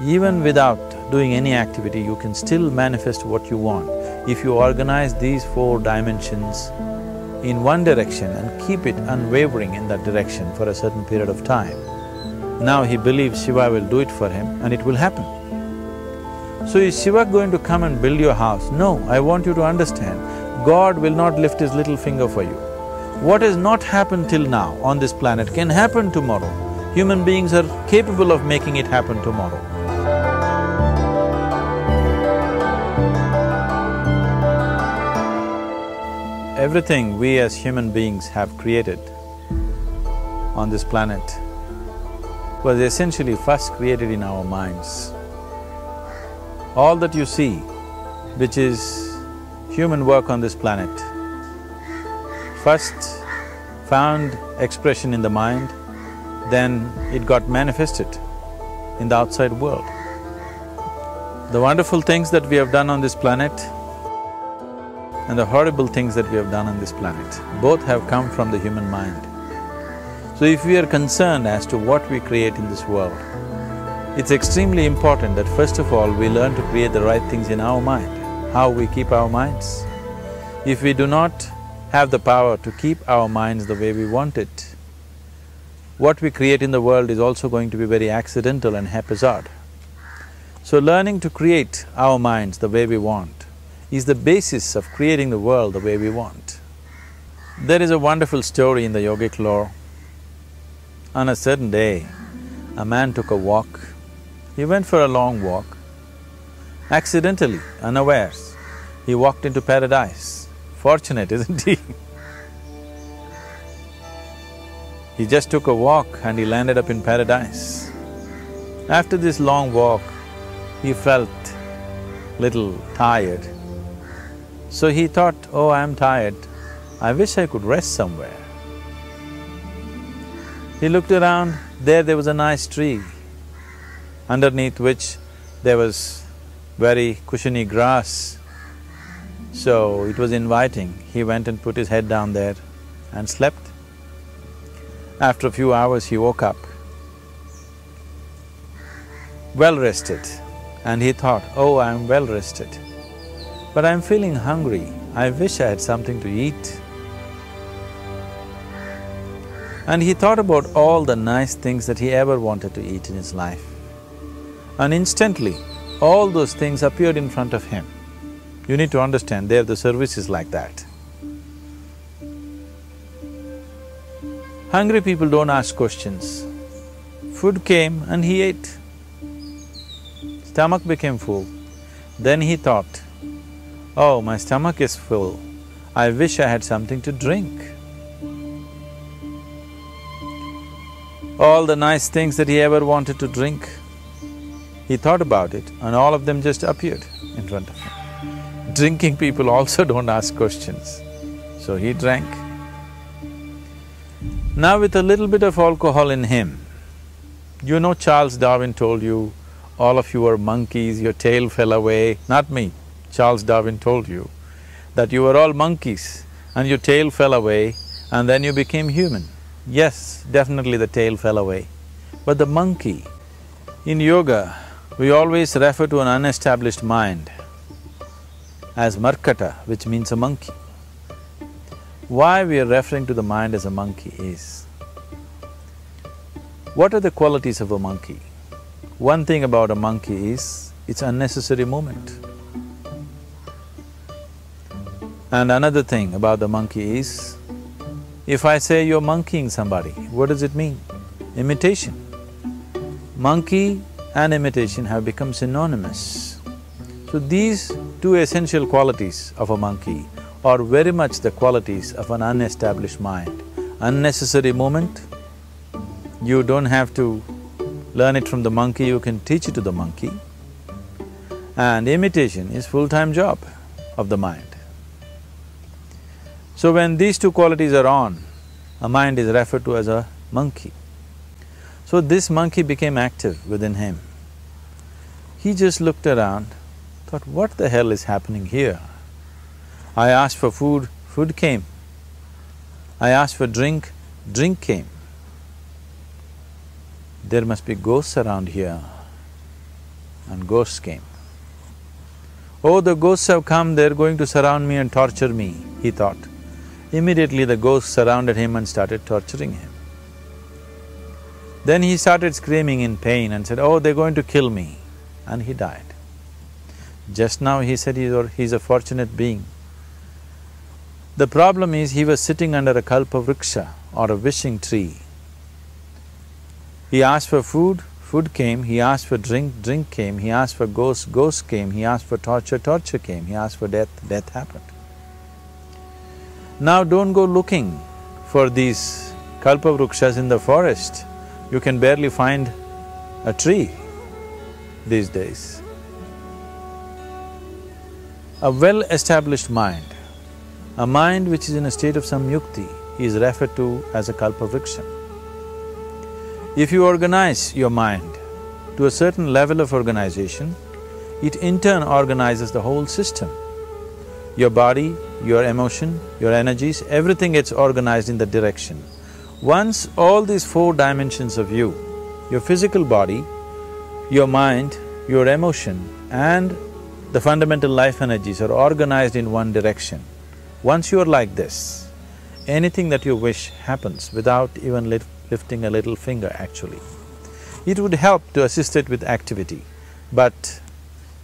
Even without doing any activity, you can still manifest what you want if you organize these 4 dimensions in one direction and keep it unwavering in that direction for a certain period of time. Now he believes Shiva will do it for him and it will happen. So is Shiva going to come and build your house? No, I want you to understand, God will not lift his little finger for you. What has not happened till now on this planet can happen tomorrow. Human beings are capable of making it happen tomorrow. Everything we as human beings have created on this planet was essentially first created in our minds. All that you see, which is human work on this planet, first found expression in the mind, then it got manifested in the outside world. The wonderful things that we have done on this planet and the horrible things that we have done on this planet, both have come from the human mind. So if we are concerned as to what we create in this world, it's extremely important that first of all we learn to create the right things in our mind, how we keep our minds. If we do not have the power to keep our minds the way we want it, what we create in the world is also going to be very accidental and haphazard. So learning to create our minds the way we want is the basis of creating the world the way we want. There is a wonderful story in the yogic lore. On a certain day, a man took a walk. He went for a long walk. Accidentally, unawares, he walked into paradise. Fortunate, isn't he? He just took a walk and he landed up in paradise. After this long walk, he felt little tired. So he thought, oh, I'm tired, I wish I could rest somewhere. He looked around, there was a nice tree, underneath which there was very cushiony grass. So it was inviting. He went and put his head down there and slept. After a few hours he woke up, well rested, and he thought, oh, I'm well rested, but I'm feeling hungry, I wish I had something to eat. And he thought about all the nice things that he ever wanted to eat in his life. And instantly, all those things appeared in front of him. You need to understand, there the service is like that. Hungry people don't ask questions. Food came and he ate. Stomach became full. Then he thought, oh, my stomach is full, I wish I had something to drink. All the nice things that he ever wanted to drink, he thought about it and all of them just appeared in front of him. Drinking people also don't ask questions, so he drank. Now with a little bit of alcohol in him, you know Charles Darwin told you, all of you are monkeys, your tail fell away. Not me, Charles Darwin told you that you were all monkeys and your tail fell away and then you became human. Yes, definitely the tail fell away. But the monkey, in yoga, we always refer to an unestablished mind as markata, which means a monkey. Why we are referring to the mind as a monkey is, what are the qualities of a monkey? One thing about a monkey is, it's unnecessary movement. And another thing about the monkey is, if I say you're monkeying somebody, what does it mean? Imitation. Monkey and imitation have become synonymous. So these two essential qualities of a monkey are very much the qualities of an unestablished mind. Unnecessary movement, you don't have to learn it from the monkey, you can teach it to the monkey. And imitation is full-time job of the mind. So when these two qualities are on, a mind is referred to as a monkey. So this monkey became active within him. He just looked around, thought, what the hell is happening here? I asked for food, food came. I asked for drink, drink came. There must be ghosts around here. and ghosts came. Oh, the ghosts have come, they're going to surround me and torture me, he thought. Immediately the ghosts surrounded him and started torturing him. Then he started screaming in pain and said, oh, they're going to kill me, and he died. Just now he said he's a fortunate being. The problem is he was sitting under a kalpavriksha or a wishing tree. He asked for food, food came, he asked for drink, drink came, he asked for ghost, ghost came, he asked for torture, torture came, he asked for death, death happened. Now don't go looking for these kalpavrukshas in the forest. You can barely find a tree these days. A well-established mind, a mind which is in a state of samyukti, is referred to as a kalpavriksha. If you organize your mind to a certain level of organization, it in turn organizes the whole system. Your body, your emotion, your energies, everything gets organized in that direction. Once all these four dimensions of you, your physical body, your mind, your emotion and the fundamental life energies are organized in one direction, once you are like this, anything that you wish happens without even lifting a little finger actually. It would help to assist it with activity, but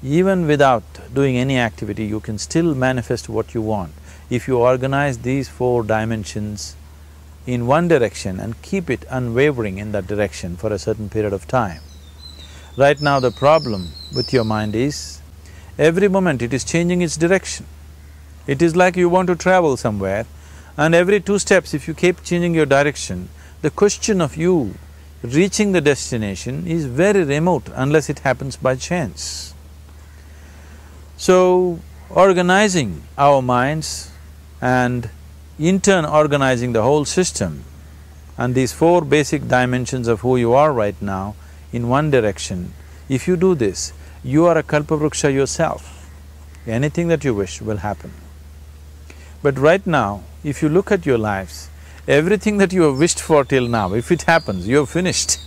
even without doing any activity, you can still manifest what you want if you organize these four dimensions in one direction and keep it unwavering in that direction for a certain period of time. Right now the problem with your mind is, every moment it is changing its direction. It is like you want to travel somewhere and every 2 steps if you keep changing your direction, the question of you reaching the destination is very remote unless it happens by chance. So, organizing our minds and in turn organizing the whole system and these four basic dimensions of who you are right now in one direction, if you do this, you are a kalpavruksha yourself. Anything that you wish will happen. But right now, if you look at your lives, everything that you have wished for till now, if it happens, you have finished.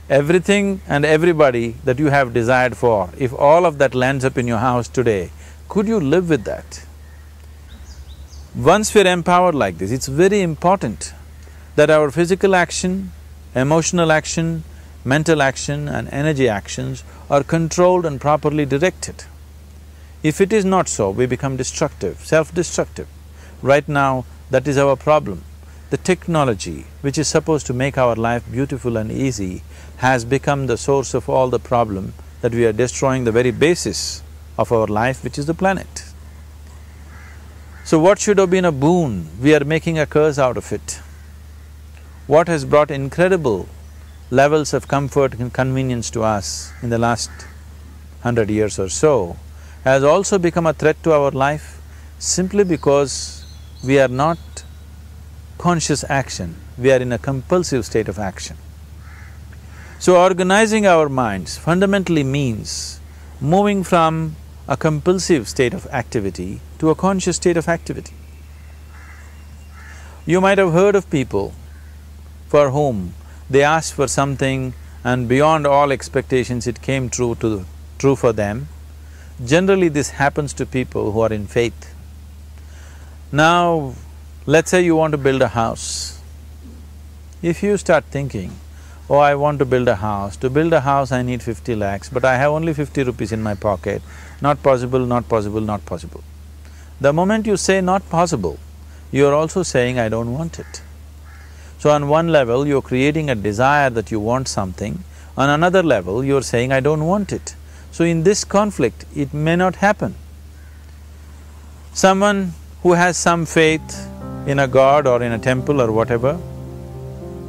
Everything and everybody that you have desired for, if all of that lands up in your house today, could you live with that? Once we're empowered like this, it's very important that our physical action, emotional action, mental action and energy actions are controlled and properly directed. If it is not so, we become destructive, self-destructive. Right now, that is our problem. The technology, which is supposed to make our life beautiful and easy, has become the source of all the problem that we are destroying the very basis of our life, which is the planet. So what should have been a boon, we are making a curse out of it. What has brought incredible levels of comfort and convenience to us in the last 100 years or so has also become a threat to our life simply because we are not conscious action, we are in a compulsive state of action. So organizing our minds fundamentally means moving from a compulsive state of activity to a conscious state of activity. You might have heard of people for whom they asked for something and beyond all expectations it came true for them. Generally this happens to people who are in faith. Now, let's say you want to build a house. If you start thinking, oh, I want to build a house, to build a house I need 50 lakhs, but I have only 50 rupees in my pocket, not possible, not possible, not possible. The moment you say not possible, you are also saying I don't want it. So on one level, you're creating a desire that you want something, on another level, you're saying I don't want it. So in this conflict, it may not happen. Someone who has some faith in a god or in a temple or whatever,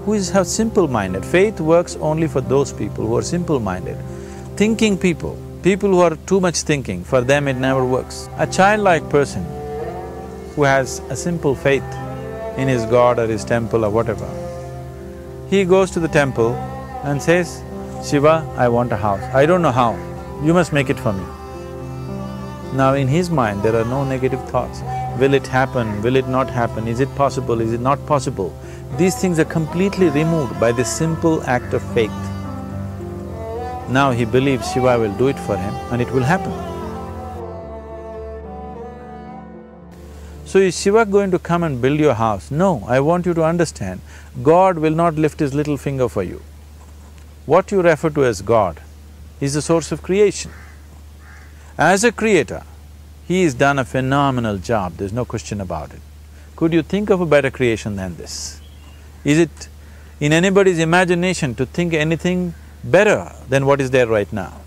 who is simple-minded, faith works only for those people who are simple-minded. Thinking people, people who are too much thinking, for them it never works. A childlike person who has a simple faith in his god or his temple or whatever, he goes to the temple and says, Shiva, I want a house. I don't know how, you must make it for me. Now in his mind there are no negative thoughts. Will it happen? Will it not happen? Is it possible? Is it not possible? These things are completely removed by this simple act of faith. Now he believes Shiva will do it for him and it will happen. So is Shiva going to come and build your house? No, I want you to understand, God will not lift his little finger for you. What you refer to as God is the source of creation. As a creator, he has done a phenomenal job, there's no question about it. Could you think of a better creation than this? Is it in anybody's imagination to think anything better than what is there right now?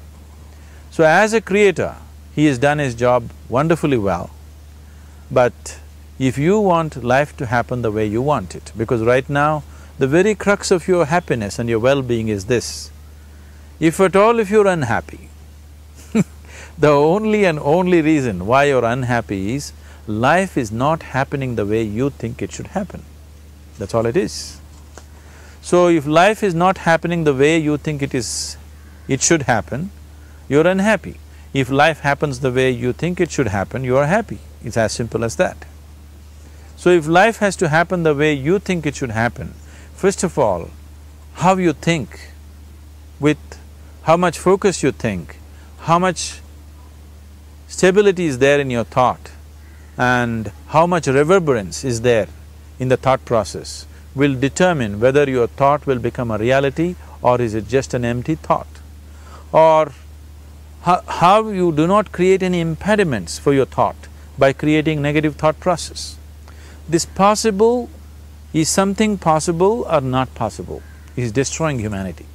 So as a creator, he has done his job wonderfully well. But if you want life to happen the way you want it, because right now, the very crux of your happiness and your well-being is this, if at all if you're unhappy, the only and only reason why you're unhappy is life is not happening the way you think it should happen. That's all it is. So if life is not happening the way you think it should happen, you're unhappy. If life happens the way you think it should happen, you are happy. It's as simple as that. So if life has to happen the way you think it should happen, first of all, how you think, with how much focus you think, how much stability is there in your thought, and how much reverberance is there in the thought process will determine whether your thought will become a reality or is it just an empty thought. Or how you do not create any impediments for your thought by creating negative thought process. This possible is something possible or not possible, is destroying humanity.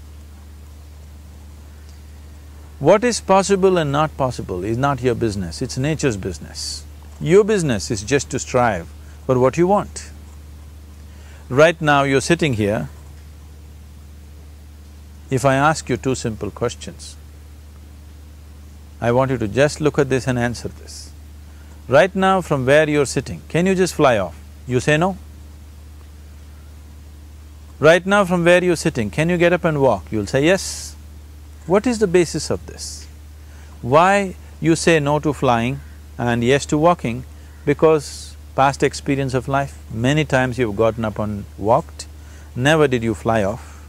What is possible and not possible is not your business, it's nature's business. Your business is just to strive for what you want. Right now you're sitting here, if I ask you two simple questions, I want you to just look at this and answer this. Right now from where you're sitting, can you just fly off? You say no. Right now from where you're sitting, can you get up and walk? You'll say yes. What is the basis of this? Why you say no to flying and yes to walking? Because past experience of life, many times you've gotten up and walked, never did you fly off.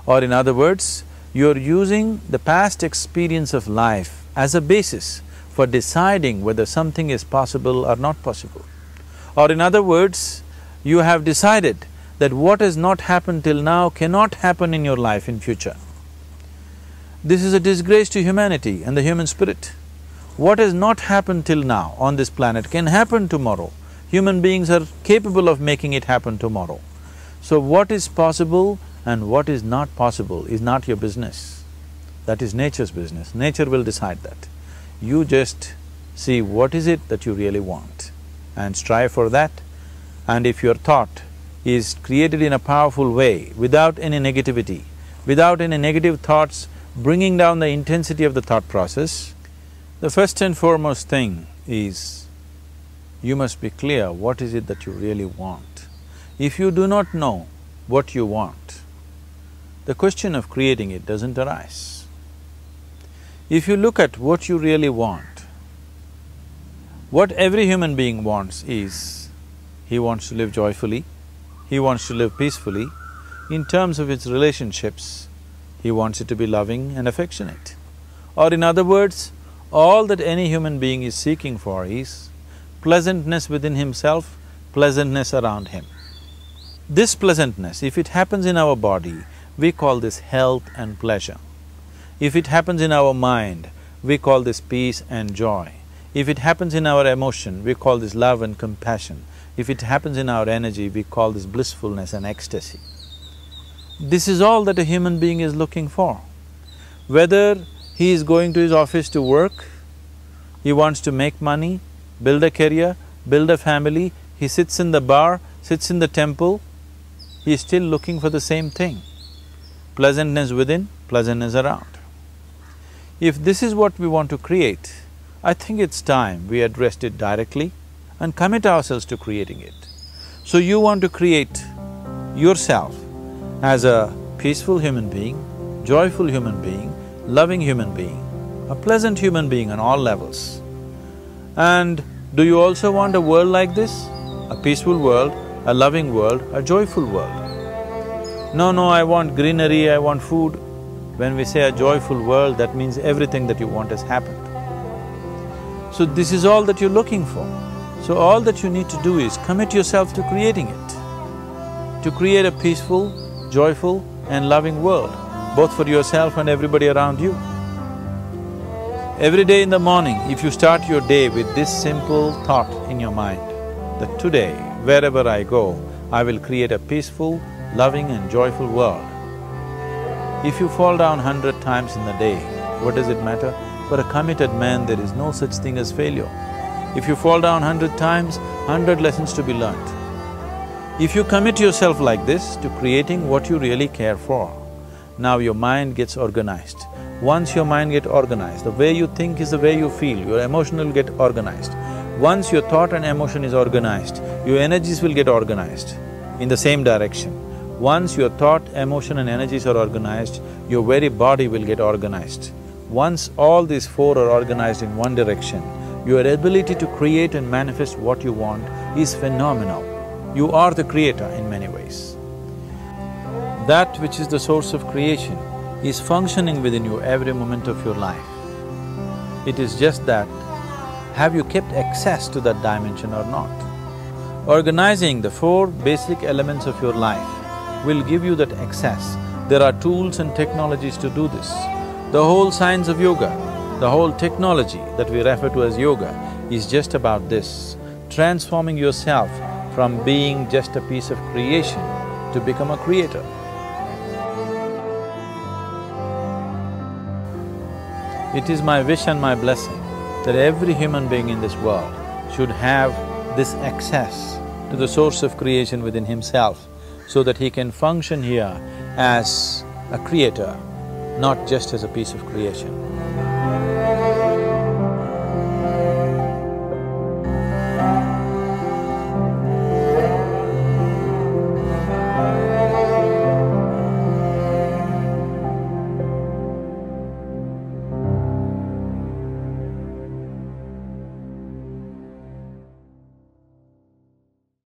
Or in other words, you're using the past experience of life as a basis for deciding whether something is possible or not possible. Or in other words, you have decided that what has not happened till now cannot happen in your life in future. This is a disgrace to humanity and the human spirit. What has not happened till now on this planet can happen tomorrow. Human beings are capable of making it happen tomorrow. So what is possible and what is not possible is not your business. That is nature's business. Nature will decide that. You just see what is it that you really want and strive for that. And if your thought is created in a powerful way, without any negativity, without any negative thoughts bringing down the intensity of the thought process, the first and foremost thing is you must be clear what is it that you really want. If you do not know what you want, the question of creating it doesn't arise. If you look at what you really want, what every human being wants is, he wants to live joyfully, he wants to live peacefully. In terms of its relationships, he wants it to be loving and affectionate. Or in other words, all that any human being is seeking for is pleasantness within himself, pleasantness around him. This pleasantness, if it happens in our body, we call this health and pleasure. If it happens in our mind, we call this peace and joy. If it happens in our emotion, we call this love and compassion. If it happens in our energy, we call this blissfulness and ecstasy. This is all that a human being is looking for. Whether he is going to his office to work, he wants to make money, build a career, build a family, he sits in the bar, sits in the temple, he is still looking for the same thing. Pleasantness within, pleasantness around. If this is what we want to create, I think it's time we addressed it directly and commit ourselves to creating it. So you want to create yourself as a peaceful human being, joyful human being, loving human being, a pleasant human being on all levels. And do you also want a world like this? A peaceful world, a loving world, a joyful world? No, I want greenery, I want food. When we say a joyful world, that means everything that you want has happened. So this is all that you're looking for. So all that you need to do is commit yourself to creating it, to create a peaceful, joyful and loving world, both for yourself and everybody around you. Every day in the morning, if you start your day with this simple thought in your mind, that today, wherever I go, I will create a peaceful, loving and joyful world. If you fall down 100 times in the day, what does it matter? For a committed man, there is no such thing as failure. If you fall down 100 times, 100 lessons to be learnt. If you commit yourself like this to creating what you really care for, now your mind gets organized. Once your mind gets organized, the way you think is the way you feel, your emotion will get organized. Once your thought and emotion is organized, your energies will get organized in the same direction. Once your thought, emotion and energies are organized, your very body will get organized. Once all these four are organized in one direction, your ability to create and manifest what you want is phenomenal. You are the creator in many ways. That which is the source of creation is functioning within you every moment of your life. It is just that, have you kept access to that dimension or not? Organizing the four basic elements of your life will give you that access. There are tools and technologies to do this. The whole science of yoga, the whole technology that we refer to as yoga is just about this, transforming yourself from being just a piece of creation to become a creator. It is my wish and my blessing that every human being in this world should have this access to the source of creation within himself, so that he can function here as a creator, not just as a piece of creation.